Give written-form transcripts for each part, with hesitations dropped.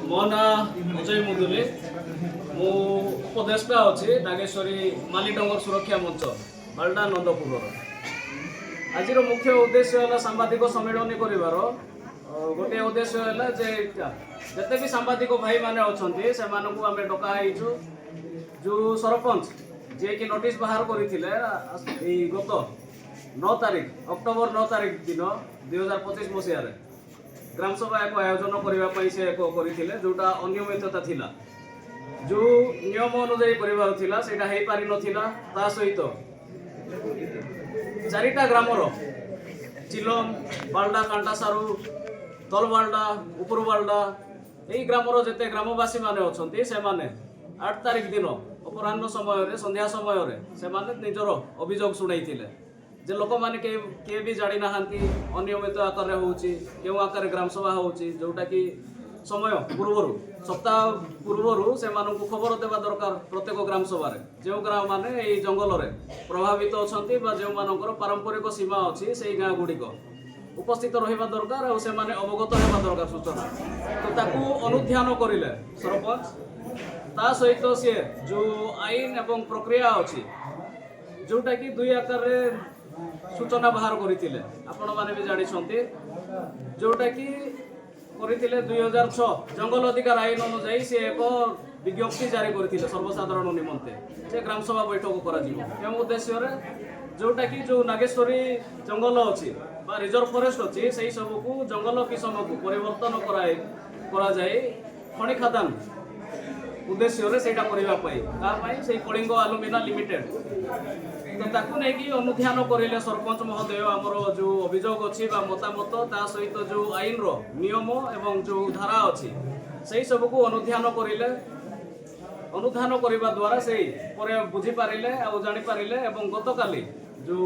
मो ना अजय मुदुली मु उपदेष्टा अच्छे नागेश्वरी माली डंगर सुरक्षा मंच बालडा नंदपुर। आज मुख्य उद्देश्य है सांबादिक सम्मेलन कर गोटे उद्देश्य है जिते भी सांबादिक भाई मैंने अच्छा से आम डकाईचु जो सरपंच जे कि नोटिस बाहर करते गत 9 तारीख अक्टोबर 9 तारीख दिन 2025 मसीह ग्रामसभा एक आयोजन करने से करते जोटा अनियमितता थिला जो नियम अनुजाई कर पारि ना सहित चारिटा ग्रामर चिलम बालडा कांटासारू तलबालडा उपरबालडा यही ग्रामर जिते ग्रामवासी माने अच्छा से माने 8 तारीख दिन अपराह्न समय संध्या समय से निजर अभियोग शुणाई जे लोक मैंने किए भी जानी ना अनियमित आकार क्यों आकार ग्रामसभा होटा कि समय पूर्वर सप्ताह पूर्वर से खबर देवा दरकार प्रत्येक ग्रामसभा जो ग्राम माने जंगल में प्रभावित अच्छा जो मानकर पारंपरिक सीमा अच्छी से गाँ गुड़िक उपस्थित रहा दरकार और से अवगत होगा दरकार सूचना तो ताकू अनुध्यान करें सरपंच ता सहित सी जो आईन एवं प्रक्रिया अच्छी जोटा कि दुई आकार सूचना बाहर करते आपण मैंने भी जानी जोटा कि करते 2006 जंगल अधिकार आईन अनुजाई सी एक विज्ञप्ति जारी करते सर्वसाधारण निमंते से ग्रामसभा बैठक कर उद्देश्य जोटा कि जो नागेश्वरी जंगल अच्छी रिजर्व फॉरेस्ट अच्छी से सब को जंगल किसम को परिवर्तन कराए खनि खादान उद्देश्य से करने कलिंग आलुमिना लिमिटेड तो ताकू नहीं अनुध्यान करें सरपंच महोदय आमर जो अभियोग अच्छी मतामत ता सहित जो आईन रो नियम एवं जो धारा अच्छी से सब को अनुध्यान करें अनुध्यान करने द्वारा से बुझीपारे और जापारे और गत काली जो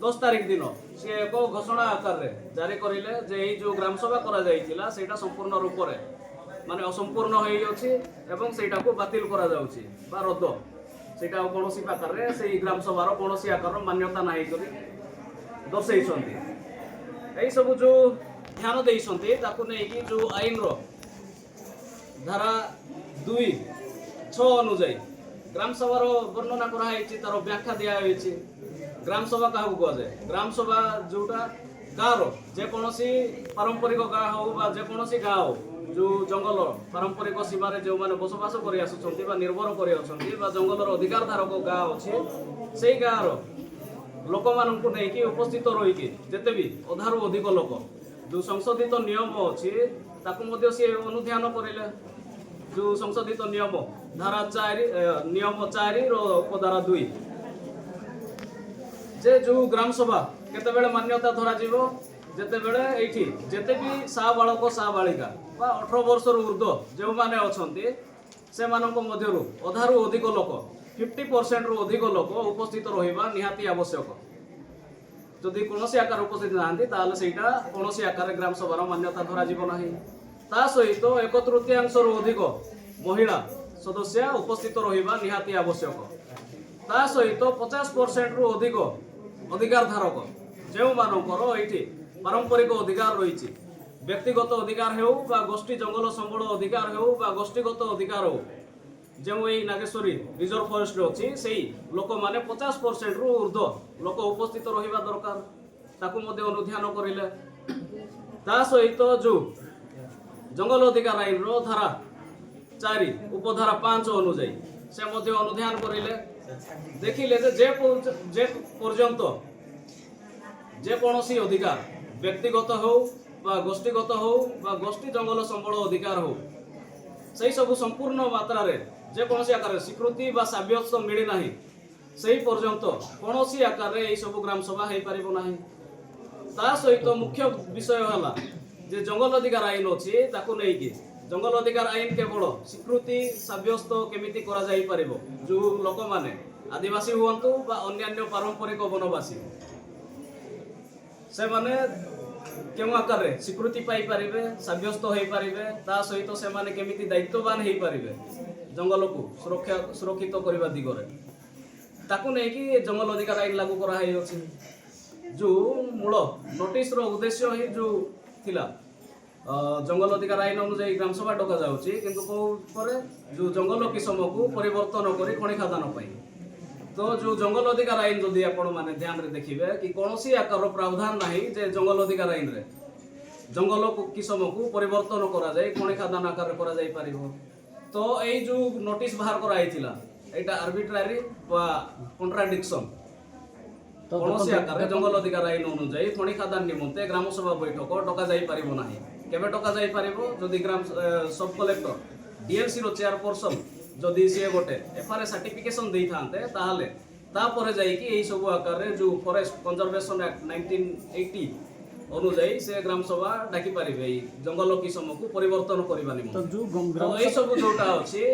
10 तारीख दिन सी एक घोषणा आकार जारी करें जे जो ग्रामसभा करा संपूर्ण रूप से माने असंपूर्ण हो बातिल करा जाउछि बा रद्द सेटा कौन प्रकार से ग्रामसभार कौन आकार मान्यता ना दर्शे यही सब जो ध्यान देते नहीं जो आईन रो धारा 2(6) अनुजाई ग्रामसभार वर्णना कराई तार व्याख्या दिखाई ग्रामसभा क्या कहुए ग्रामसभा जोटा गाँव जेकोसी पारंपरिक गाँ हो जेकोसी गाँ हो जो जंगल पारंपरिक सीमार जो मैंने बसवास कर निर्भर कर जंगल अधिकार धारक गाँ अच्छे से गाँव लोक मान नहीं उपस्थित रही जिते भी अधारू अधिक लोक जो संशोधित नियम अच्छी सी अनुध्यान करें जो संशोधित नियम धारा 4 नियम 4 उपधारा 2 जे जो ग्रामसभा केते मान्यता धरा जिते बड़े ये जिते भी सा बालक सा बालिका 18 वर्ष ऊर्ध्व जो मैंने अच्छा से अधारू अधिक लोक 50% रु अधिक लोक उपस्थित रहा निहाती आवश्यक जदि कौन आकार उपस्थित ना से कौन आकार ग्रामसभार मान्यता धरा ना सहित 1/3 रु अधिक महिला सदस्य उपस्थित रहा निहाती आवश्यक ता सहित 50% रु अधिक अधिकार धारक जो मानकर ये पारंपरिक अधिकार रही व्यक्तिगत अधिकार हो गोष्ठी जंगल संबल अधिकार हो गोष्ठीगत अधिकार हो जो ये नागेश्वरी रिजर्व फॉरेस्ट अच्छी से लोक मैंने 50% रु ऊर्ध्व लोक उपस्थित रहा दरकार ताकू अनुध्यान करें सहित जो जंगल अधिकार आईन रो धारा 4 उपधारा 5 अनुजाई से अनुध्यान करें देखिले जे पर्यंत जेकोसी अधिकार व्यक्तिगत हो गोष्ठीगत हो गोष्ठी जंगल संबल अधिकार हो से सब संपूर्ण मात्रा रे जेकोसी आकार स्वीकृति बा साब्यस्त मिलना से पर्यंत कौन आकार ये सब ग्रामसभा हो पारिबो नाही ता सहित मुख्य विषय है जे जंगल अधिकार आईन अच्छी ताकू नहीं जंगल अधिकार आईन केवल स्वीकृति साब्यस्त केमिति करा जाई पारिबो जो लोक माने आदिवासी हुअंतु बा अन्यान्य पारंपरिक वनवासी से माने क्यों आकार स्वीकृति पाई पारिबे साब्यस्त हो पारिबे ता सहित से माने केमिति दायित्ववान हो पारिबे जंगल को सुरक्षित करने दिगरे ताकू नहीं कि जंगल अधिकार आईन लागू कराई जो मूल नोटिस रो उद्देश्य ही जो थिला जंगल अधिकार आईन अनुजाई ग्रामसभा डका जाउची किंतु को परे जो जंगल किसम को परिवर्तन करी खଣି खादान पाई तो जो जंगल अधिकार आईन जदि आपण माने ध्यान रे देखिबे कि कोनोसी आकार प्रावधान नाही जे जंगल अधिकार आईन रे जंगल किसम को परिवर्तन करा जाय खଣି खादान आकार करा जाय परिबो तो एई जो नोटिस बाहर करा आइथिला एटा आर्बिट्रारी वा कॉन्ट्राडिक्शन कोनोसी आकार जंगल अधिकार आईन अनुजाई खଣି खादान निमंते ग्राम सभा बैठक डका जाय परिबो नाही केबे डका जाय परिबो जदि ग्राम सब कलेक्टर डीएलसी रो चेयरपर्सन जदि से गोटे एफआरए सर्टिफिकेशन देई थांते ताहाले तापरे जाई कि एई सब आकार रे जो फॉरेस्ट कंजर्वेशन एक्ट 1980 अनुजाई से ग्राम सभा डाकी पारिबे जंगल किसम को परिवर्तन करबा निमंते तो एई सब जोटा अछि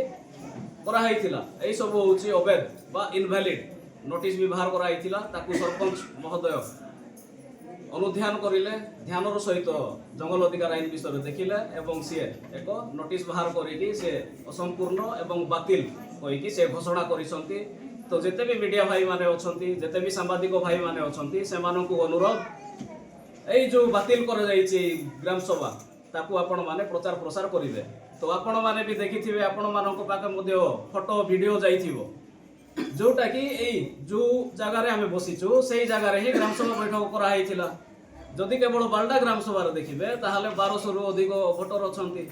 करा हैतिला एई सब होछि अवैध बा इनवैलिड नोटिस भी बाहर करा हैतिला ताकू सरपंच महोदय अनुध्यान करिले ध्यानर सहित जंगल अधिकार आईन विषय देखिले एवं सी एक नोटिस बाहर करिकी से असंपूर्ण एवं बातिल कहिकी से घोषणा करिसंती तो जेते भी मीडिया भाई माने अछंती जेते भी सांबादिक भाई माने अछंती से मानकु अनुरोध एई जो बातिल कर जाईची ग्राम सभा ताकू आपण माने प्रचार प्रसार करिवे तो आपण माने भी देखिथिबे आपण मानक पाके मध्ये फोटो वीडियो जाईथिबो जोटा कि एई जो जगह रे हमें बसिचु सेई जगह रे ही ग्राम सभा बैठक करा हैथिला जदि केवल बालडा ग्राम सभा रे देखिबे ताहाले 1200 रु अधिक भोटर अछंती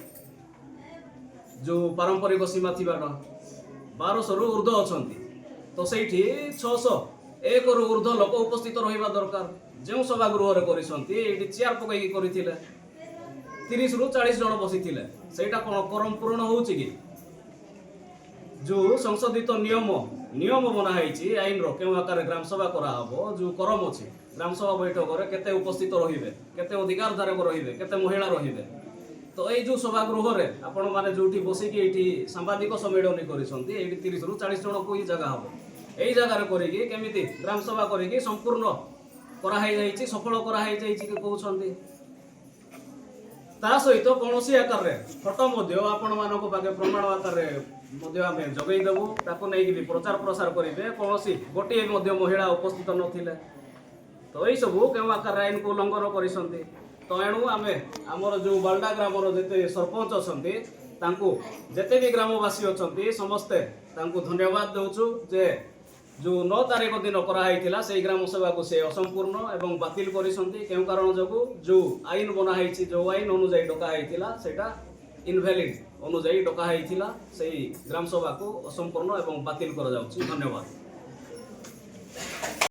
जो पारंपरिक सीमा थिबार 1200 रु ऊर्ध्व अछंती तो सेठी 600 एक रु ऊर्ध्व लोक उपस्थित रहिबा दरकार जेउ सभागृह रे करिसंती एठी चेयर पकई करिथिले 30 रु 40 जण बसिथिले सेटा कोन परम पूर्ण होउची कि जो संशोधित नियम बना है आईन रो केउ आकार ग्राम सभा करा हबो जो करम अछि ग्राम सभा बैठक रे केते उपस्थित रहिबे केते अधिकार धारक रहिबे केते महिला रहिबे तो एई जो सभागृह रे आपण माने जोठी बसी कि एठी सांबादिक सम्मेलन करिसंती एठी 30 रु 40 जण कोई जगह हबो एई जगह रे करिकि केमिति ग्राम सभा करिकि संपूर्ण करा है जाईची सफल करा है जाईची कि कहउछंती ता सहित कोनोसी आकार रे फोटो मध्ये आपण मानको पाके प्रमाण आकार रे मध्ये आमे जगै देबो ताको नै कि प्रचार प्रसार करिवे कोनोसी गोटे मध्ये महिला उपस्थित नथिले तो एई सब केउ आकार आईन को उल्लंघन करिसंती तो एणु आमे हमर जो बालडा ग्राम रो जेते सरपंच अछंती तांको जेते भी ग्रामवासी अछंती समस्ते तांको धन्यवाद दउछु जे जो 9 तारिख दिन करा हैथिला सेई ग्राम सभा को से असंपूर्ण एवं बातिल करिसंती केउ कारण जगु जो आईन बना हैछि जो आईन अनुजाई डका हैथिला सेटा इनवैलिड अनुजाई डका हैथिला सेई ग्राम सभा को असंपूर्ण एवं बातिल करा जाउछि धन्यवाद।